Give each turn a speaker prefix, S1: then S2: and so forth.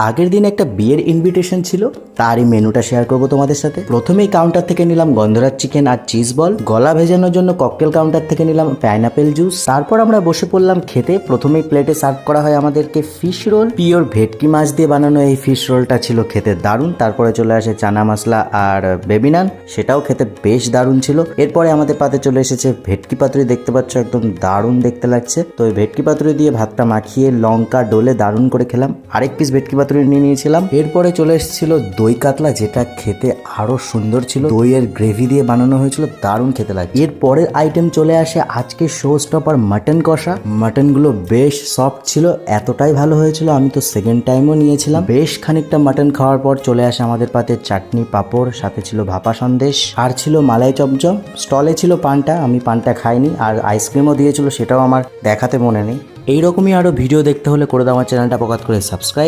S1: আগের দিন একটা বিয়ের ইনভিটেশন ছিল, তারই মেনুটা শেয়ার করব তোমাদের সাথে। প্রথমেই কাউন্টার থেকে নিলাম গন্ধরাজ চিকেন আর চিজ বল। গলা ভেজানোর জন্য ককটেল কাউন্টার থেকে নিলাম পাইনাপেল জুস। তারপর আমরা বসে পড়লাম খেতে। প্রথমেই প্লেটে সার্ভ করা হয় আমাদেরকে ফিশ রোল। পিওর ভেটকি মাছ দিয়ে বানানো এই ফিশ রোলটা ছিল খেতে দারুণ। তারপরে চলে আসে চানা মশলা আর বেবি নান, সেটাও খেতে বেশ দারুণ ছিল। এরপরে আমাদের পাতে চলে এসেছে ভেটকি পাতুরি, দেখতে পাচ্ছ একদম দারুণ দেখতে লাগছে। তো এই ভেটকি পাতুরি দিয়ে ভাতটা মাখিয়ে লঙ্কা ডলে দারুণ করে খেলাম। আরেক পিস ভেটকি পাতুরি নিয়ে নিয়েছিলাম। এরপরে চলে এসেছিল দই কাতলা, যেটা খেতে আরো সুন্দর ছিল। দইয়ের গ্রেভি দিয়ে বানানো হয়েছিল, দারুণ খেতে লাগে। এর পরের আইটেম চলে আসে আজকে শো স্টপার মাটন কষা। মাটন গুলো বেশ সফট ছিল, এতটাই ভালো হয়েছিল আমি তো সেকেন্ড টাইমও নিয়েছিলাম। বেশ খানিকটা মাটন খাওয়ার পর চলে আসে আমাদের পাতে চাটনি, পাঁপড়, সাথে ছিল ভাপা সন্দেশ আর ছিল মালাই চমচম। স্টলে ছিল পানটা, আমি পানটা খাইনি। আর আইসক্রিমও দিয়েছিল, সেটাও আমার দেখাতে মনে নেই। এইরকমই আরো ভিডিও দেখতে হলে করে দাও আমার চ্যানেলটা পকাত করে সাবস্ক্রাইব।